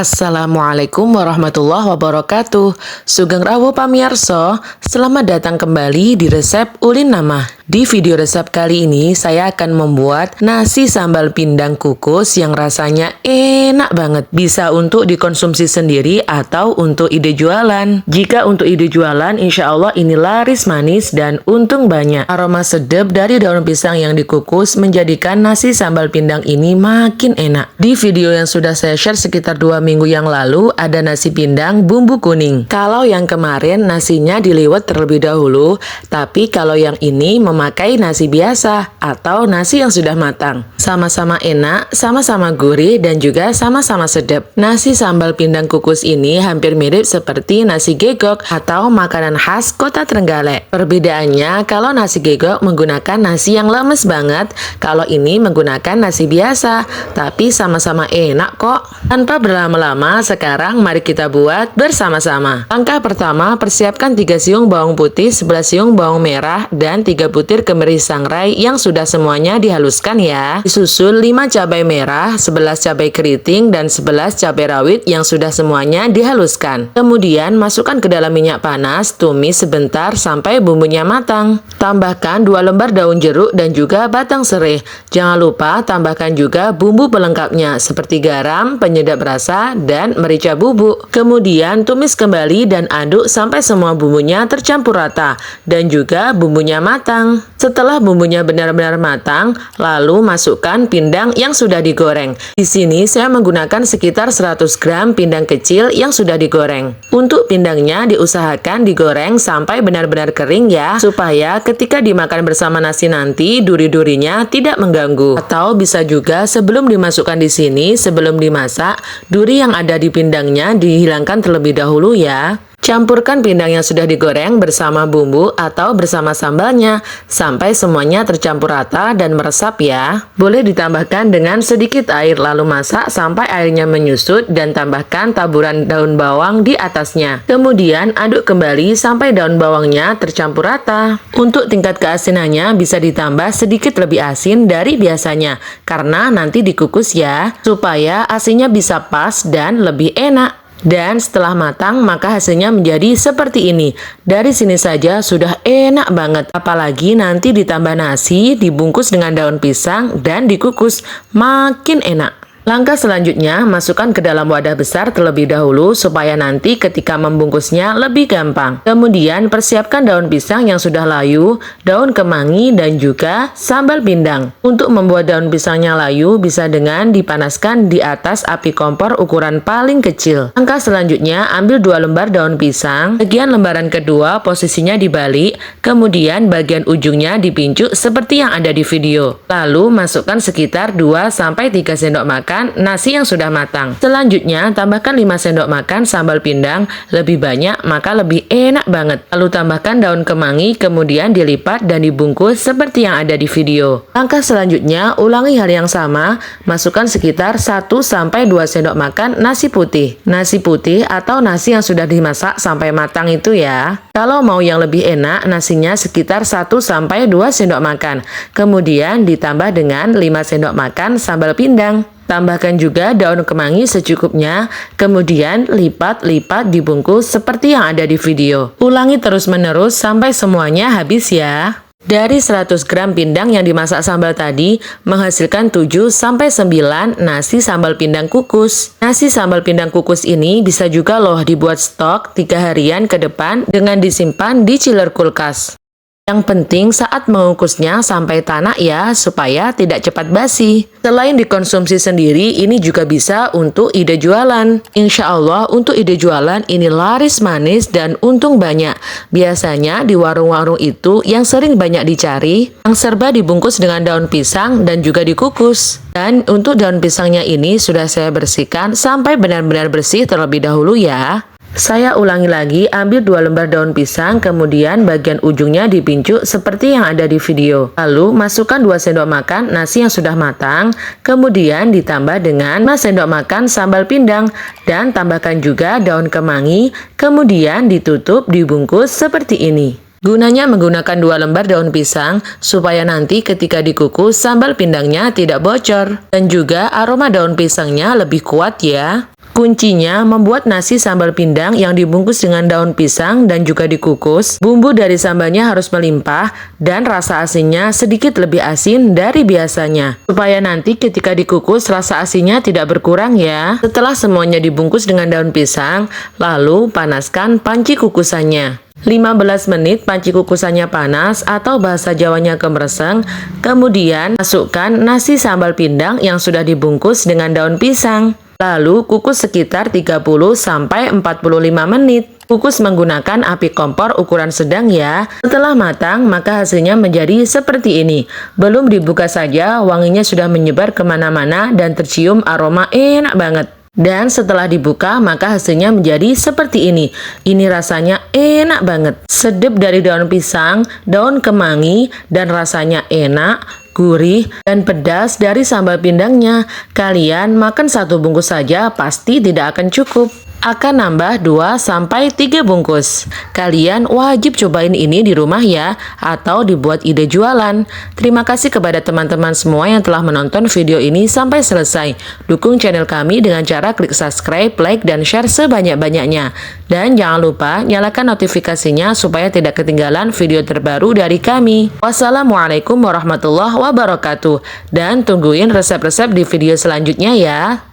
Assalamualaikum warahmatullahi wabarakatuh. Sugeng rawuh pamirsa, selamat datang kembali di resep Ulin Nama. Di video resep kali ini saya akan membuat nasi sambal pindang kukus yang rasanya enak banget. Bisa untuk dikonsumsi sendiri atau untuk ide jualan. Jika untuk ide jualan, insya Allah ini laris manis dan untung banyak. Aroma sedap dari daun pisang yang dikukus menjadikan nasi sambal pindang ini makin enak. Di video yang sudah saya share sekitar 2 minggu yang lalu ada nasi pindang bumbu kuning. Kalau yang kemarin nasinya diliwet terlebih dahulu, tapi kalau yang ini memakai nasi biasa atau nasi yang sudah matang. Sama-sama enak, sama-sama gurih dan juga sama-sama sedap. Nasi sambal pindang kukus ini hampir mirip seperti nasi gegok atau makanan khas Kota Trenggalek. Perbedaannya kalau nasi gegok menggunakan nasi yang lemes banget, kalau ini menggunakan nasi biasa, tapi sama-sama enak kok. Tanpa berlama-lama, sekarang mari kita buat bersama-sama. Langkah pertama, persiapkan 3 siung bawang putih, 11 siung bawang merah, dan 3 butir kemiri sangrai yang sudah semuanya dihaluskan ya. Disusul 5 cabai merah, 11 cabai keriting, dan 11 cabai rawit yang sudah semuanya dihaluskan. Kemudian masukkan ke dalam minyak panas, tumis sebentar sampai bumbunya matang. Tambahkan 2 lembar daun jeruk dan juga batang serai. Jangan lupa tambahkan juga bumbu pelengkapnya seperti garam, penyedap rasa, dan merica bubuk. Kemudian tumis kembali dan aduk sampai semua bumbunya tercampur rata dan juga bumbunya matang. Setelah bumbunya benar-benar matang, lalu masukkan pindang yang sudah digoreng. Di sini saya menggunakan sekitar 100 gram pindang kecil yang sudah digoreng. Untuk pindangnya diusahakan digoreng sampai benar-benar kering ya, supaya ketika dimakan bersama nasi nanti duri-durinya tidak mengganggu. Atau bisa juga sebelum dimasukkan di sini, sebelum dimasak, duri yang ada di pindangnya dihilangkan terlebih dahulu ya. Campurkan pindang yang sudah digoreng bersama bumbu atau bersama sambalnya sampai semuanya tercampur rata dan meresap ya. Boleh ditambahkan dengan sedikit air lalu masak sampai airnya menyusut dan tambahkan taburan daun bawang di atasnya. Kemudian aduk kembali sampai daun bawangnya tercampur rata. Untuk tingkat keasinannya bisa ditambah sedikit lebih asin dari biasanya karena nanti dikukus ya, supaya asinnya bisa pas dan lebih enak. Dan setelah matang maka hasilnya menjadi seperti ini. Dari sini saja sudah enak banget. Apalagi nanti ditambah nasi, dibungkus dengan daun pisang dan dikukus, makin enak. Langkah selanjutnya, masukkan ke dalam wadah besar terlebih dahulu supaya nanti ketika membungkusnya lebih gampang. Kemudian persiapkan daun pisang yang sudah layu, daun kemangi, dan juga sambal pindang. Untuk membuat daun pisangnya layu bisa dengan dipanaskan di atas api kompor ukuran paling kecil. Langkah selanjutnya, ambil 2 lembar daun pisang, bagian lembaran kedua posisinya dibalik, kemudian bagian ujungnya dipincuk seperti yang ada di video. Lalu masukkan sekitar 2-3 sendok makan nasi yang sudah matang. Selanjutnya tambahkan 5 sendok makan sambal pindang, lebih banyak maka lebih enak banget. Lalu tambahkan daun kemangi, kemudian dilipat dan dibungkus seperti yang ada di video. Langkah selanjutnya ulangi hal yang sama, masukkan sekitar 1-2 sendok makan nasi putih. Nasi putih atau nasi yang sudah dimasak sampai matang itu ya. Kalau mau yang lebih enak, nasinya sekitar 1-2 sendok makan. Kemudian ditambah dengan 5 sendok makan sambal pindang. Tambahkan juga daun kemangi secukupnya, kemudian lipat-lipat dibungkus seperti yang ada di video. Ulangi terus-menerus sampai semuanya habis ya. Dari 100 gram pindang yang dimasak sambal tadi, menghasilkan 7-9 nasi sambal pindang kukus. Nasi sambal pindang kukus ini bisa juga loh dibuat stok 3 harian ke depan dengan disimpan di chiller kulkas. Yang penting saat mengukusnya sampai tanak ya, supaya tidak cepat basi. Selain dikonsumsi sendiri, ini juga bisa untuk ide jualan. Insya Allah untuk ide jualan ini laris manis dan untung banyak. Biasanya di warung-warung itu yang sering banyak dicari, yang serba dibungkus dengan daun pisang dan juga dikukus. Dan untuk daun pisangnya ini sudah saya bersihkan sampai benar-benar bersih terlebih dahulu ya. Saya ulangi lagi, ambil 2 lembar daun pisang, kemudian bagian ujungnya dipincuk seperti yang ada di video. Lalu masukkan 2 sendok makan nasi yang sudah matang, kemudian ditambah dengan 5 sendok makan sambal pindang, dan tambahkan juga daun kemangi, kemudian ditutup dibungkus seperti ini. Gunanya menggunakan 2 lembar daun pisang supaya nanti ketika dikukus sambal pindangnya tidak bocor dan juga aroma daun pisangnya lebih kuat ya. Kuncinya membuat nasi sambal pindang yang dibungkus dengan daun pisang dan juga dikukus. Bumbu dari sambalnya harus melimpah dan rasa asinnya sedikit lebih asin dari biasanya. Supaya nanti ketika dikukus rasa asinnya tidak berkurang ya. Setelah semuanya dibungkus dengan daun pisang, lalu panaskan panci kukusannya. 15 menit panci kukusannya panas atau bahasa Jawanya kemereseng. Kemudian masukkan nasi sambal pindang yang sudah dibungkus dengan daun pisang. Lalu kukus sekitar 30-45 menit. Kukus menggunakan api kompor ukuran sedang ya. Setelah matang, maka hasilnya menjadi seperti ini. Belum dibuka saja, wanginya sudah menyebar kemana-mana dan tercium aroma enak banget. Dan setelah dibuka, maka hasilnya menjadi seperti ini. Ini rasanya enak banget. Sedap dari daun pisang, daun kemangi, dan rasanya enak, gurih, dan pedas dari sambal pindangnya. Kalian makan satu bungkus saja pasti tidak akan cukup. Akan nambah 2-3 bungkus. Kalian wajib cobain ini di rumah ya, atau dibuat ide jualan. Terima kasih kepada teman-teman semua yang telah menonton video ini sampai selesai. Dukung channel kami dengan cara klik subscribe, like, dan share sebanyak-banyaknya. Dan jangan lupa nyalakan notifikasinya supaya tidak ketinggalan video terbaru dari kami. Wassalamualaikum warahmatullahi wabarakatuh. Dan tungguin resep-resep di video selanjutnya ya.